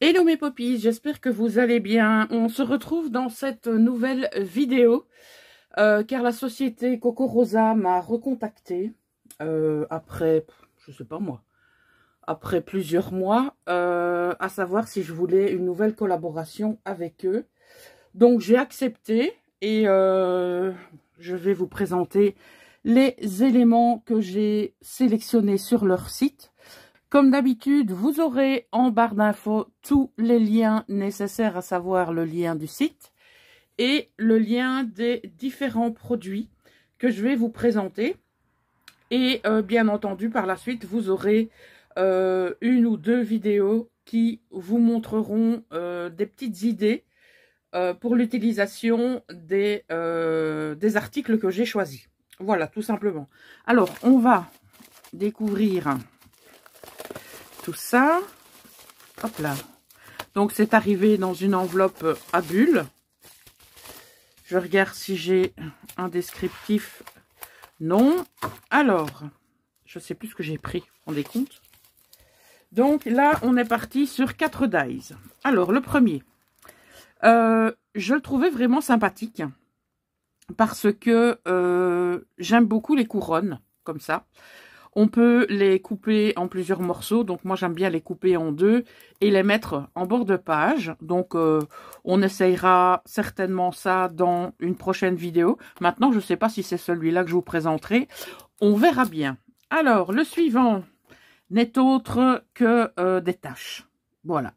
Hello mes poppies, j'espère que vous allez bien. On se retrouve dans cette nouvelle vidéo car la société Coco Rosa m'a recontacté après, je sais pas moi, après plusieurs mois, à savoir si je voulais une nouvelle collaboration avec eux. Donc j'ai accepté et je vais vous présenter les éléments que j'ai sélectionnés sur leur site. Comme d'habitude, vous aurez en barre d'infos tous les liens nécessaires, à savoir le lien du site et le lien des différents produits que je vais vous présenter. Et bien entendu, par la suite, vous aurez une ou deux vidéos qui vous montreront des petites idées pour l'utilisation des articles que j'ai choisis. Voilà, tout simplement. Alors, on va découvrir tout ça. Hop là. Donc, c'est arrivé dans une enveloppe à bulles. Je regarde si j'ai un descriptif. Non. Alors, je sais plus ce que j'ai pris. Vous vous rendez compte? Donc, là, on est parti sur 4 dies. Alors, le premier. Je le trouvais vraiment sympathique. Parce que j'aime beaucoup les couronnes, comme ça. On peut les couper en plusieurs morceaux. Donc, moi, j'aime bien les couper en deux et les mettre en bord de page. Donc, on essayera certainement ça dans une prochaine vidéo. Maintenant, je ne sais pas si c'est celui-là que je vous présenterai. On verra bien. Alors, le suivant n'est autre que des taches. Voilà.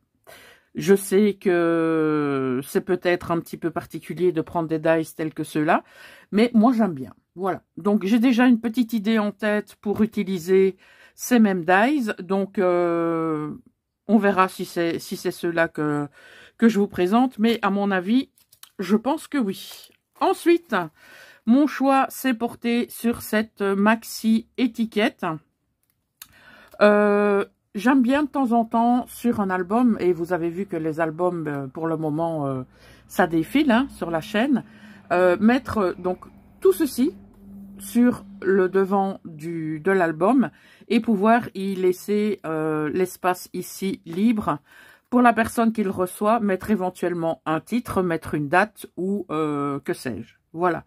Je sais que c'est peut-être un petit peu particulier de prendre des dies tels que ceux-là, mais moi, j'aime bien. Voilà, donc j'ai déjà une petite idée en tête pour utiliser ces mêmes dies. Donc, on verra si c'est ceux-là que je vous présente. Mais à mon avis, je pense que oui. Ensuite, mon choix s'est porté sur cette maxi étiquette. J'aime bien de temps en temps sur un album, et vous avez vu que les albums, pour le moment, ça défile hein, sur la chaîne, mettre donc tout ceci sur le devant de l'album et pouvoir y laisser l'espace ici libre pour la personne qui le reçoit, mettre éventuellement un titre, mettre une date ou que sais-je. Voilà.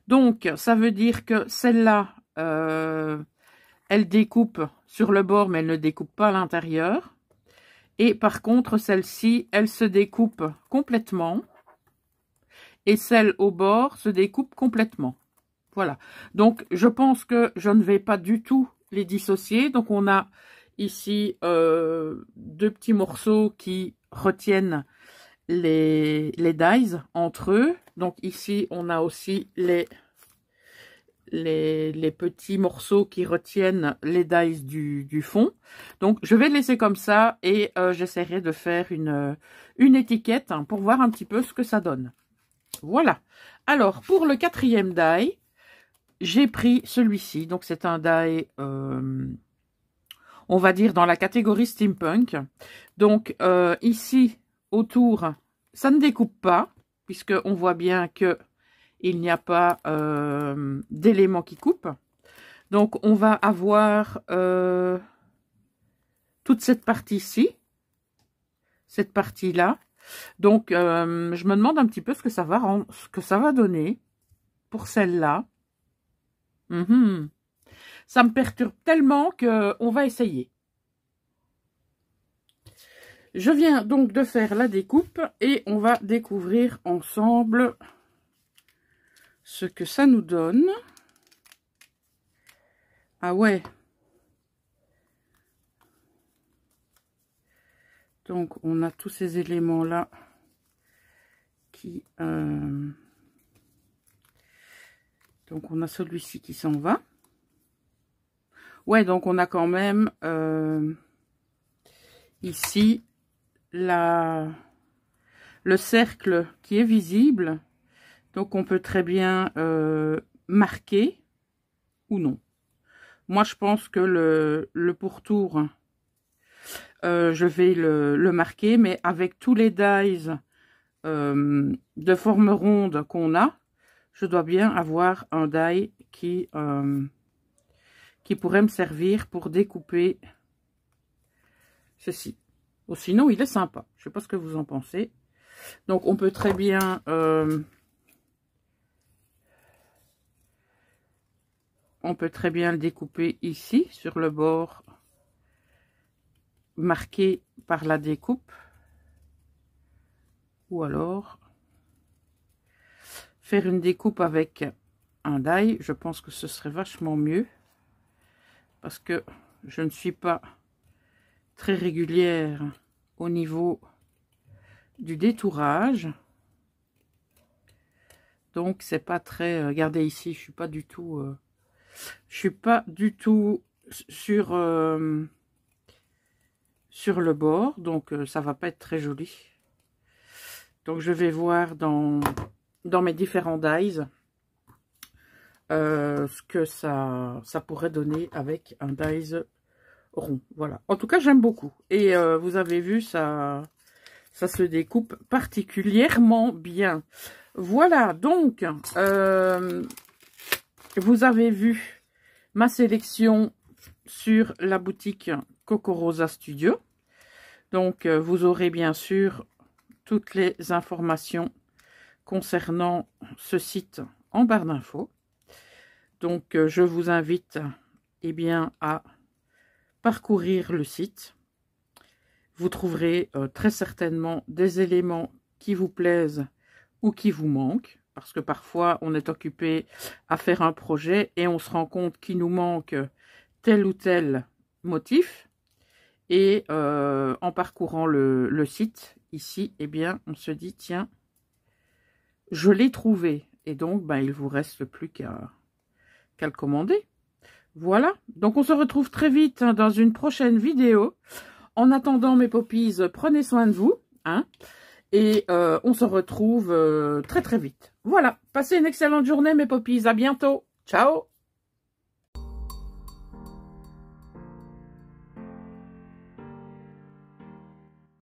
Donc, ça veut dire que celle-là, elle découpe sur le bord, mais elle ne découpe pas à l'intérieur. Et par contre, celle-ci, elle se découpe complètement. Et celle au bord se découpe complètement. Voilà, donc je pense que je ne vais pas du tout les dissocier. Donc on a ici deux petits morceaux qui retiennent les dies entre eux. Donc ici on a aussi les petits morceaux qui retiennent les dies du fond. Donc je vais laisser comme ça et j'essaierai de faire une étiquette hein, pour voir un petit peu ce que ça donne. Voilà, alors pour le quatrième die, j'ai pris celui-ci, donc c'est un die, on va dire dans la catégorie steampunk. Donc ici, autour, ça ne découpe pas, puisqu'on voit bien que il n'y a pas d'éléments qui coupent. Donc on va avoir toute cette partie-ci, cette partie-là. Donc je me demande un petit peu ce que ça va donner pour celle-là. Ça me perturbe tellement qu'on va essayer. Je viens donc de faire la découpe et on va découvrir ensemble ce que ça nous donne. Ah ouais. Donc on a tous ces éléments-là qui... Donc, on a celui-ci qui s'en va. Ouais, donc on a quand même ici le cercle qui est visible. Donc, on peut très bien marquer ou non. Moi, je pense que le pourtour, je vais le marquer. Mais avec tous les dies de forme ronde qu'on a, je dois bien avoir un die qui pourrait me servir pour découper ceci. Oh, sinon, il est sympa. Je sais pas ce que vous en pensez. Donc, on peut très bien... on peut très bien le découper ici, sur le bord marqué par la découpe. Ou alors, faire une découpe avec un die. Je pense que ce serait vachement mieux. Parce que je ne suis pas très régulière au niveau du détourage. Donc, c'est pas très... regardez ici, je suis pas du tout... je suis pas du tout sur le bord, donc ça va pas être très joli. Donc je vais voir dans mes différents dies ce que ça pourrait donner avec un dies rond. Voilà. En tout cas, j'aime beaucoup. Et vous avez vu, ça se découpe particulièrement bien. Voilà, donc vous avez vu ma sélection sur la boutique CocoRosa Studio. Donc, vous aurez bien sûr toutes les informations concernant ce site en barre d'infos. Donc, je vous invite à parcourir le site. Vous trouverez très certainement des éléments qui vous plaisent ou qui vous manquent. Parce que parfois, on est occupé à faire un projet et on se rend compte qu'il nous manque tel ou tel motif. Et en parcourant le site, ici, on se dit, tiens, je l'ai trouvé. Et donc, il ne vous reste plus qu'à le commander. Voilà. Donc, on se retrouve très vite dans une prochaine vidéo. En attendant, mes poppies, prenez soin de vous. Et on se retrouve très très vite. Voilà, passez une excellente journée mes poppies, à bientôt. Ciao.